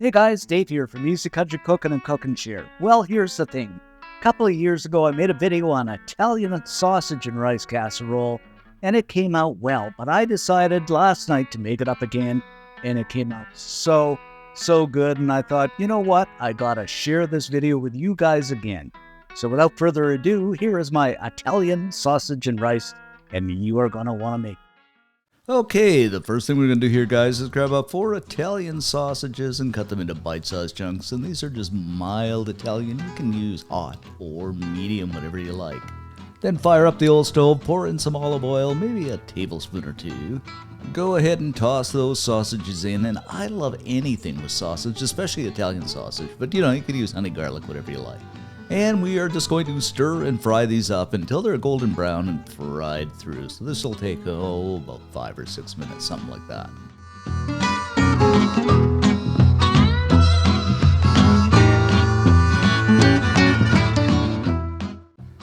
Hey guys, Dave here from Easy Country Cooking and Cook and Share. Well, here's the thing. A couple of years ago, I made a video on Italian sausage and rice casserole, and it came out well. But I decided last night to make it up again, and it came out so good. And I thought, you know what? I gotta share this video with you guys again. So without further ado, here is my Italian sausage and rice, and you are gonna want to make it. Okay, the first thing we're going to do here, guys, is grab up 4 Italian sausages and cut them into bite-sized chunks. And these are just mild Italian. You can use hot or medium, whatever you like. Then fire up the old stove, pour in some olive oil, maybe a tablespoon or 2. Go ahead and toss those sausages in. And I love anything with sausage, especially Italian sausage. But, you could use honey garlic, whatever you like. And we are just going to stir and fry these up until they're golden brown and fried through. So this will take, about 5 or 6 minutes, something like that.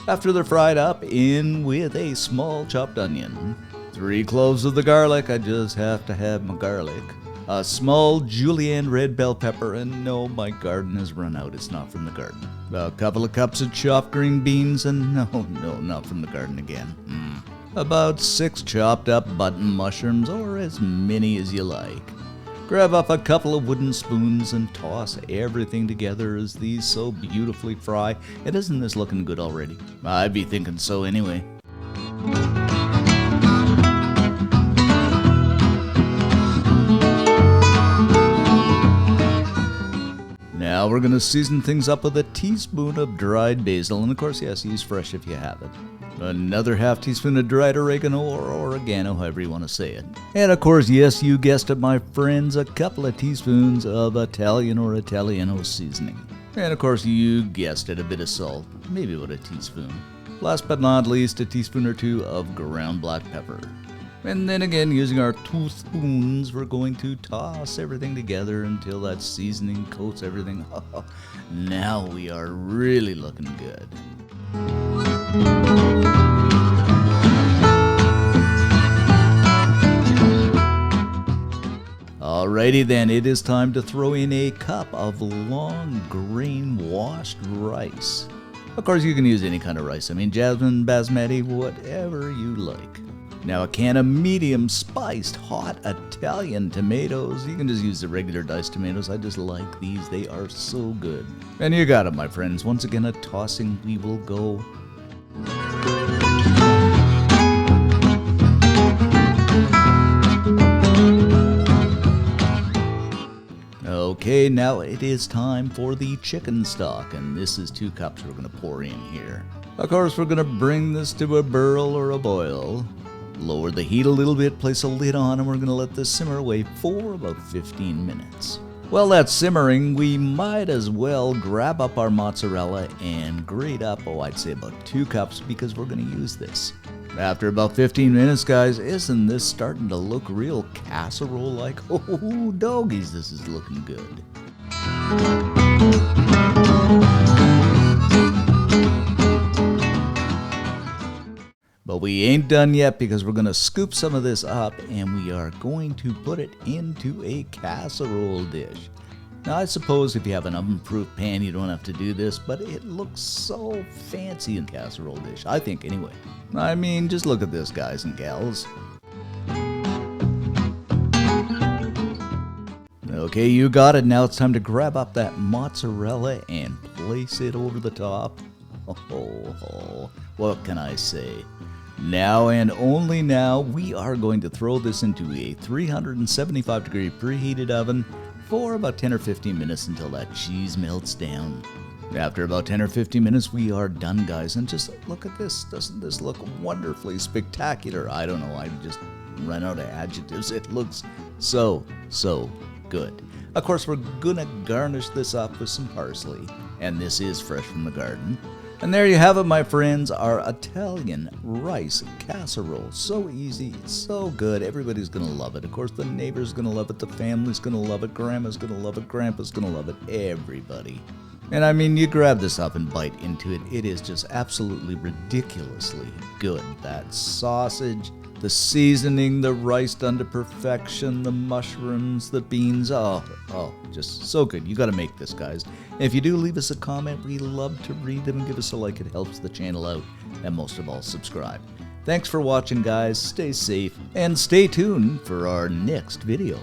After they're fried up, in with a small chopped onion. 3 cloves of the garlic, I just have to have my garlic. A small julienne red bell pepper, and no, my garden has run out, it's not from the garden. A couple of cups of chopped green beans, and no, not from the garden again. About 6 chopped up button mushrooms, or as many as you like. Grab up a couple of wooden spoons and toss everything together as these so beautifully fry. And isn't this looking good already? I'd be thinking so anyway. Now we're going to season things up with a teaspoon of dried basil, and of course, yes, use fresh if you have it. Another half teaspoon of dried oregano or oregano, however you want to say it. And of course, yes, you guessed it, my friends, a couple of teaspoons of Italian or Italiano seasoning. And of course, you guessed it, a bit of salt, maybe about a teaspoon. Last but not least, a teaspoon or 2 of ground black pepper. And then again, using our 2 spoons, we're going to toss everything together until that seasoning coats everything. Now we are really looking good. Alrighty then, it is time to throw in a cup of long grain washed rice. Of course, you can use any kind of rice. I mean, jasmine, basmati, whatever you like. Now a can of medium spiced hot Italian tomatoes. You can just use the regular diced tomatoes. I just like these. They are so good. And you got it, my friends. Once again, a tossing we will go. Okay, now it is time for the chicken stock. And this is 2 cups we're going to pour in here. Of course, we're going to bring this to a boil or a boil. Lower the heat a little bit, place a lid on, and we're going to let this simmer away for about 15 minutes. While that's simmering, we might as well grab up our mozzarella and grate up, I'd say about 2 cups because we're going to use this. After about 15 minutes, guys, isn't this starting to look real casserole-like? Oh, doggies, this is looking good. But we ain't done yet because we're going to scoop some of this up and we are going to put it into a casserole dish. Now I suppose if you have an oven-proof pan you don't have to do this, but it looks so fancy in casserole dish, I think anyway. I mean, just look at this, guys and gals. Okay, you got it. Now it's time to grab up that mozzarella and place it over the top. Oh, what can I say? Now and only now, we are going to throw this into a 375 degree preheated oven for about 10 or 15 minutes until that cheese melts down. After about 10 or 15 minutes, we are done, guys. And just look at this. Doesn't this look wonderfully spectacular? I don't know. I just ran out of adjectives. It looks so good. Of course, we're gonna garnish this up with some parsley. And this is fresh from the garden. And there you have it, my friends, our Italian rice casserole. So easy, so good. Everybody's going to love it. Of course, the neighbor's going to love it. The family's going to love it. Grandma's going to love it. Grandpa's going to love it. Everybody. And I mean, you grab this up and bite into it. It is just absolutely ridiculously good. That sausage, The seasoning, the rice done to perfection, the mushrooms, the beans. Oh, just so good. You got to make this, guys. And if you do, leave us a comment. We love to read them and give us a like. It helps the channel out. And most of all, subscribe. Thanks for watching, guys. Stay safe and stay tuned for our next video.